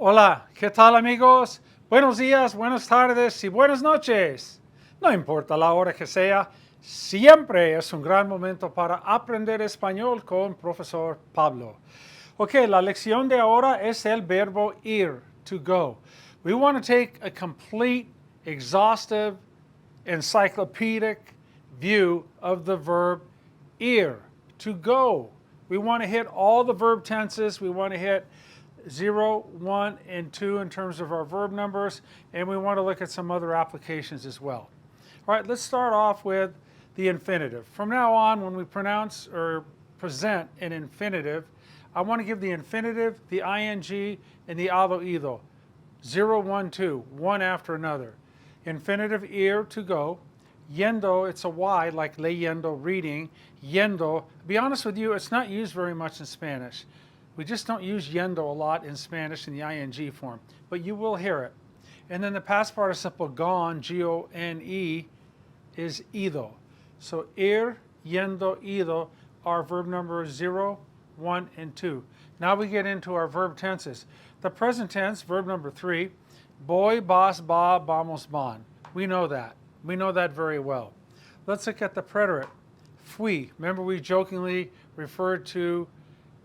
Hola, ¿qué tal amigos? Buenos días, buenas tardes y buenas noches. No importa la hora que sea, siempre es un gran momento para aprender español con Profesor Pablo. Ok, la lección de ahora es el verbo ir, to go. We want to take a complete, exhaustive, encyclopedic view of the verb ir, to go. We want to hit all the verb tenses. We want to hit 0, 1, and 2 in terms of our verb numbers, and we want to look at some other applications as well. All right, let's start off with the infinitive. From now on, when we pronounce or present an infinitive, I want to give the infinitive, the ing, and the ado ido. 0, 1, 2, one after another. Infinitive ir, to go. Yendo, it's a Y, like leyendo, reading. Yendo, to be honest with you, it's not used very much in Spanish. We just don't use yendo a lot in Spanish in the ing form, but you will hear it. And then the past participle gone, G-O-N-E, is ido. So ir, yendo, ido are verb numbers 0, 1, and 2. Now we get into our verb tenses. The present tense, verb number 3, voy, vas, va, vamos, van. We know that. We know that very well. Let's look at the preterite, fui. Remember we jokingly referred to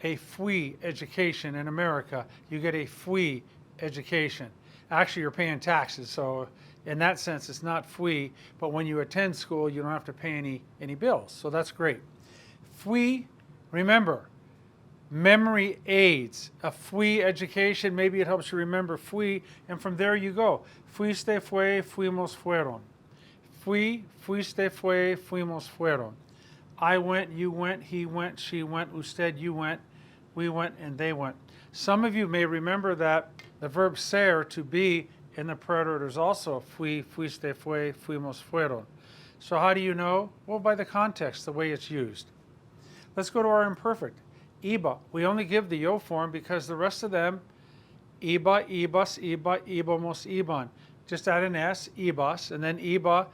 a fui education in America. You get a fui education. Actually, you're paying taxes, so in that sense, it's not fui, but when you attend school, you don't have to pay any bills, so that's great. Fui, remember, memory aids. A fui education, maybe it helps you remember fui, and from there you go. Fuiste, fue, fuimos, fueron. Fui, fuiste, fue, fuimos, fueron. I went, you went, he went, she went, usted, you went, we went, and they went. Some of you may remember that the verb ser, to be, in the preterite is also fui, fuiste, fue, fuimos, fueron. So how do you know? Well, by the context, the way it's used. Let's go to our imperfect. Iba. We only give the yo form because the rest of them, iba, ibas, iba, ibamos, iban. Just add an s, ibas, and then iba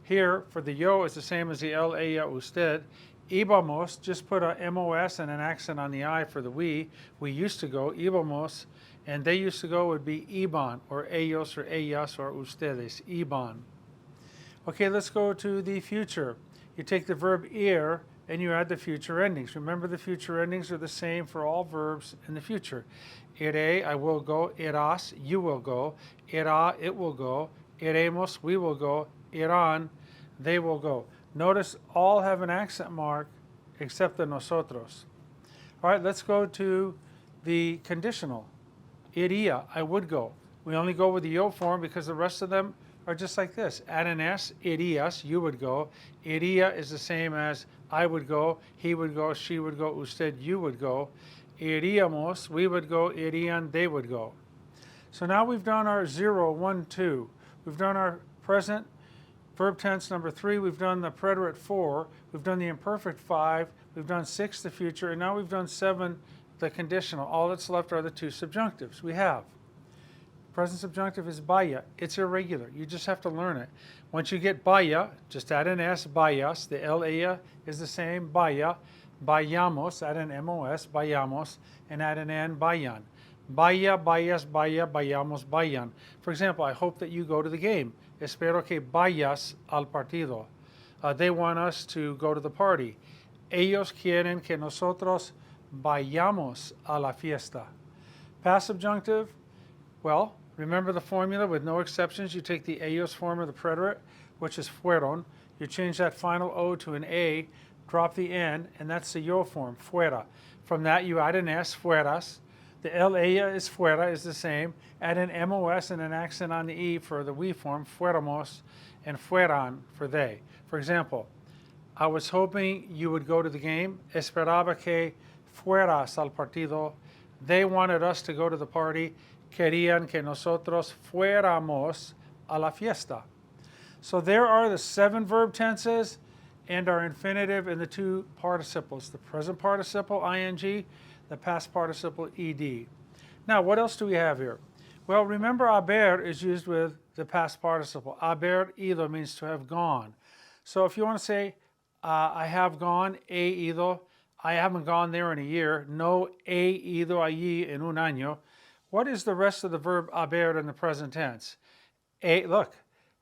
here for the yo is the same as the el, ella, usted. Íbamos, just put a mos and an accent on the I for the we. We used to go, íbamos, and they used to go would be iban, or ellos, or ellas, or ustedes, iban. Okay, let's go to the future. You take the verb ir and you add the future endings. Remember, the future endings are the same for all verbs in the future. Iré, I will go. Irás, you will go. Irá, it will go. Iremos, we will go. Irán, they will go. Notice all have an accent mark except the nosotros. All right, let's go to the conditional. Iría, I would go. We only go with the yo form because the rest of them are just like this. Add an s, irías, you would go. Iría is the same as I would go, he would go, she would go, usted, you would go. Iríamos, we would go. Irían, they would go. So now we've done our 0, 1, 2. We've done our present, verb tense number 3, we've done the preterite 4, we've done the imperfect 5, we've done 6, the future, and now we've done 7, the conditional. All that's left are the 2 subjunctives. We have present subjunctive is vaya. It's irregular. You just have to learn it. Once you get vaya, just add an s, vayas. The el, ella is the same, vaya. Vayamos, add an mos, vayamos, and add an n, vayan. Vaya, vayas, vaya, vayamos, vayan. For example, I hope that you go to the game. Espero que vayas al partido. They want us to go to the party. Ellos quieren que nosotros vayamos a la fiesta. Past subjunctive, well, remember the formula with no exceptions. You take the ellos form of the preterite, which is fueron. You change that final O to an A, drop the N, and that's the yo form, fuera. From that, you add an S, fueras. The el, ella is fuera, is the same. Add an mos and an accent on the E for the we form, fuéramos, and fueran for they. For example, I was hoping you would go to the game. Esperaba que fueras al partido. They wanted us to go to the party. Querían que nosotros fuéramos a la fiesta. So there are the 7 verb tenses and our infinitive and the 2 participles. The present participle, ing, the past participle, ed. Now, what else do we have here? Well, remember haber is used with the past participle. Haber ido means to have gone. So if you want to say, I have gone, he ido, I haven't gone there in a year, no he ido allí en un año, What is the rest of the verb haber in the present tense? Look,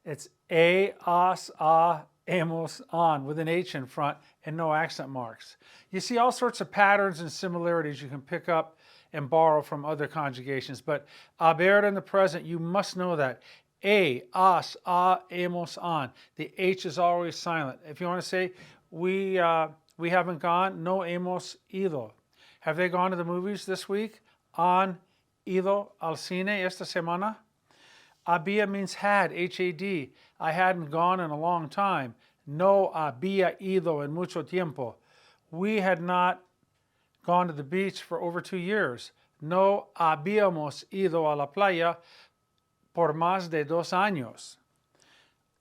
it's has, hemos, on with an H in front and no accent marks. You see all sorts of patterns and similarities you can pick up and borrow from other conjugations, but haber in the present, you must know that. Has, hemos, on. The H is always silent. If you want to say, we haven't gone, no hemos ido. Have they gone to the movies this week? Han ido al cine esta semana? Había means had, H-A-D. I hadn't gone in a long time. No había ido en mucho tiempo. We had not gone to the beach for over 2 years. No habíamos ido a la playa por más de 2 años.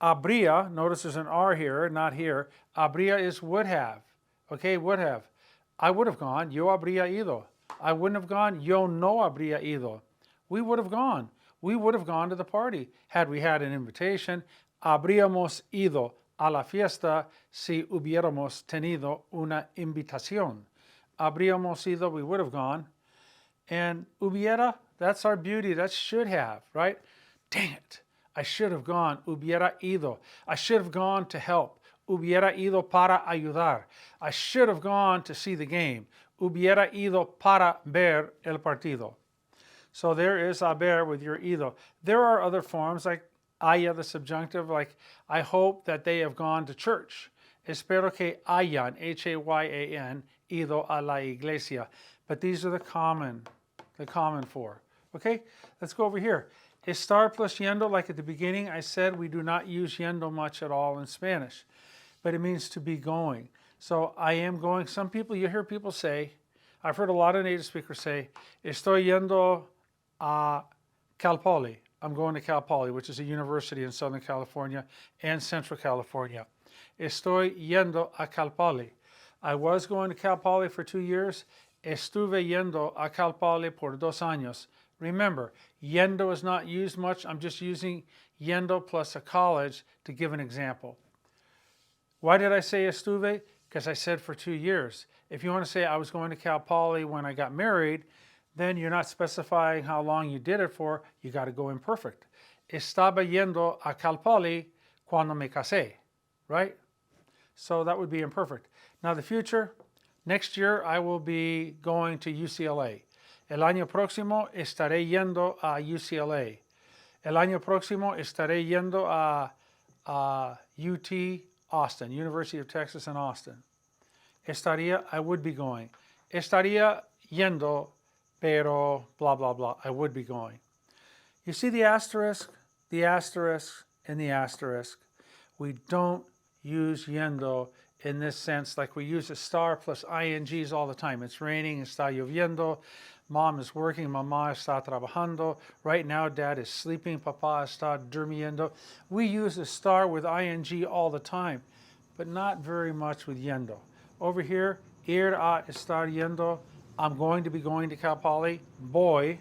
Habría, notice there's an R here, not here. Habría is would have. Okay, would have. I would have gone. Yo habría ido. I wouldn't have gone. Yo no habría ido. We would have gone. We would have gone to the party had we had an invitation. Habríamos ido a la fiesta si hubiéramos tenido una invitación. Habríamos ido, we would have gone. And hubiera, that's our beauty, that's should have, right? Dang it, I should have gone. Hubiera ido. I should have gone to help. Hubiera ido para ayudar. I should have gone to see the game. Hubiera ido para ver el partido. So there is haber with your ido. There are other forms like haya, the subjunctive, like I hope that they have gone to church. Espero que hayan, H-A-Y-A-N, ido a la iglesia. But these are the common four. Okay, let's go over here. Estar plus yendo, like at the beginning, I said we do not use yendo much at all in Spanish, but it means to be going. So I am going. Some people, you hear people say, I've heard a lot of native speakers say, estoy yendo a Cal Poly. I'm going to Cal Poly, which is a university in Southern California and Central California. Estoy yendo a Cal Poly. I was going to Cal Poly for 2 years. Estuve yendo a Cal Poly por 2 años. Remember, yendo is not used much. I'm just using yendo plus a college to give an example. Why did I say estuve? Because I said for 2 years. If you want to say I was going to Cal Poly when I got married, then you're not specifying how long you did it for. You got to go imperfect. Estaba yendo a Cal Poly cuando me casé, right? So that would be imperfect. Now the future, next year I will be going to UCLA. El año próximo estaré yendo a UCLA. El año próximo estaré yendo a UT Austin, University of Texas in Austin. Estaría, I would be going. Estaría yendo, pero blah, blah, blah. I would be going. You see the asterisk, and the asterisk. We don't use yendo in this sense like we use a star plus INGs all the time. It's raining, está lloviendo. Mom is working, mamá está trabajando. Right now, dad is sleeping, papá está durmiendo. We use a star with ING all the time, but not very much with yendo. Over here, ir a estar yendo. I'm going to be going to Cal Poly. Voy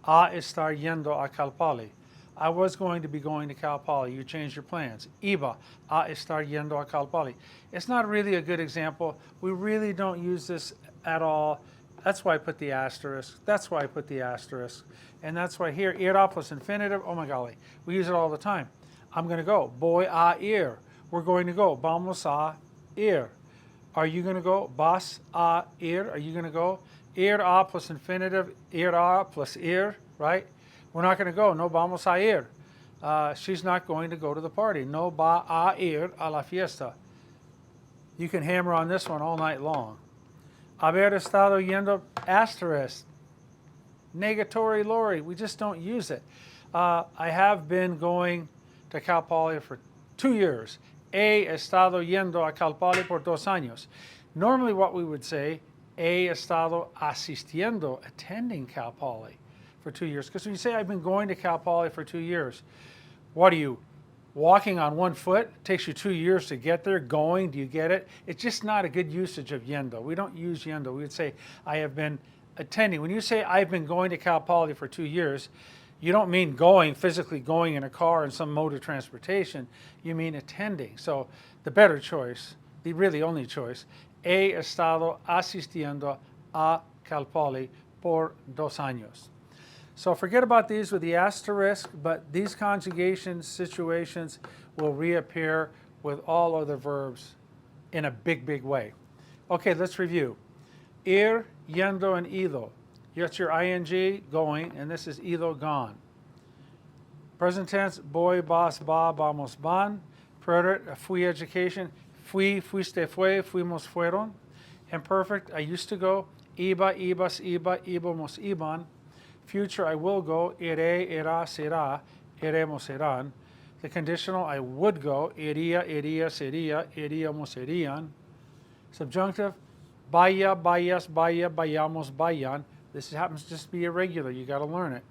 a estar yendo a Cal Poly. I was going to be going to Cal Poly. You changed your plans. Iba a estar yendo a Cal Poly. It's not really a good example. We really don't use this at all. That's why I put the asterisk. That's why I put the asterisk. And that's why here, ir plus infinitive, oh my golly, we use it all the time. I'm going to go. Voy a ir. We're going to go. Vamos a ir. Are you going to go? Vas a ir. Are you going to go? Ir a plus infinitive, ir a plus ir, right? We're not going to go. No vamos a ir. She's not going to go to the party. No va a ir a la fiesta. You can hammer on this one all night long. Haber estado yendo, asterisk. Negatory lori. We just don't use it. I have been going to Cal Poly for 2 years. He estado yendo a Cal Poly por 2 años. Normally what we would say, he estado asistiendo, attending Cal Poly for 2 years. Because when you say I've been going to Cal Poly for 2 years, what are you, walking on 1 foot? It takes you 2 years to get there. Going, do you get it? It's just not a good usage of yendo. We don't use yendo. We would say I have been attending. When you say I've been going to Cal Poly for 2 years, you don't mean going, physically going in a car in some mode of transportation. You mean attending. So the better choice, the really only choice, he estado asistiendo a Cal Poly por 2 años. So forget about these with the asterisk, but these conjugation situations will reappear with all other verbs in a big, big way. Okay, let's review. Ir, yendo, and ido. That's your ing, going, and this is ido, gone. Present tense, voy, vas, va, vamos, van. Preterite, fui, education. Fui, fuiste, fue, fuimos, fueron. Imperfect, I used to go. Iba, ibas, iba, íbamos, iban. Future, I will go. Iré, irá, será. Iremos, irán. The conditional, I would go. Iría, irías, iría. Iríamos, irían. Subjunctive, vaya, vayas, vaya, vayamos, vayan. This happens to just be irregular. You got to learn it.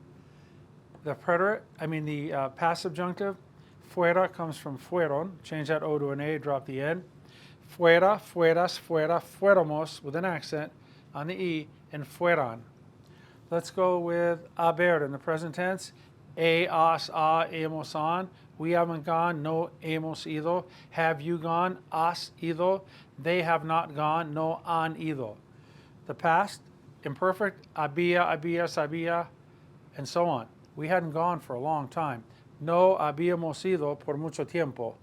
The preterite, the past subjunctive, fuera comes from fueron. Change that O to an A, drop the N. Fuera, fueras, fuera, fuéramos, with an accent on the E, and fueran. Let's go with haber in the present tense. Has, hemos, on. We haven't gone, no hemos ido. Have you gone? Has ido. They have not gone, no han ido. The past, imperfect, había, habías, había, and so on. We hadn't gone for a long time. No habíamos ido por mucho tiempo.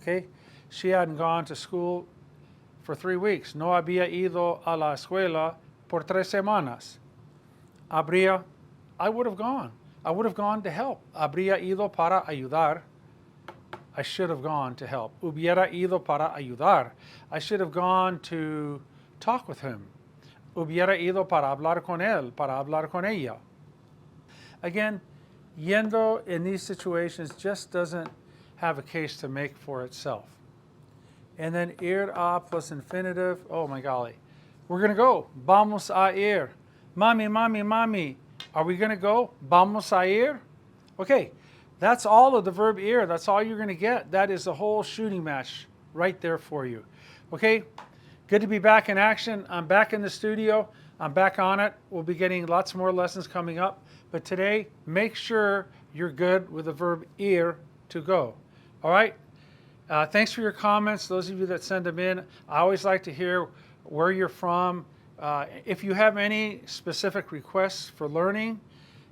Okay? She hadn't gone to school for 3 weeks. No había ido a la escuela por 3 semanas. Habría, I would have gone. I would have gone to help. Habría ido para ayudar. I should have gone to help. Hubiera ido para ayudar. I should have gone to talk with him. Hubiera ido para hablar con él, para hablar con ella. Again, yendo in these situations just doesn't have a case to make for itself. And then ir a plus infinitive, oh my golly. We're going to go. Vamos a ir. Mami, mami, mami. Are we going to go? Vamos a ir? Okay, that's all of the verb ir. That's all you're going to get. That is the whole shooting match right there for you. Okay, good to be back in action. I'm back in the studio. I'm back on it. We'll be getting lots more lessons coming up. But today, make sure you're good with the verb ir, to go. All right? Thanks for your comments, those of you that send them in. I always like to hear where you're from. If you have any specific requests for learning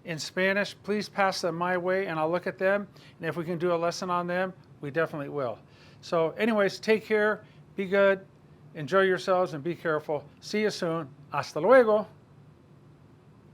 in Spanish, please pass them my way and I'll look at them. And if we can do a lesson on them, we definitely will. So anyways, take care, be good, enjoy yourselves, and be careful. See you soon. Hasta luego.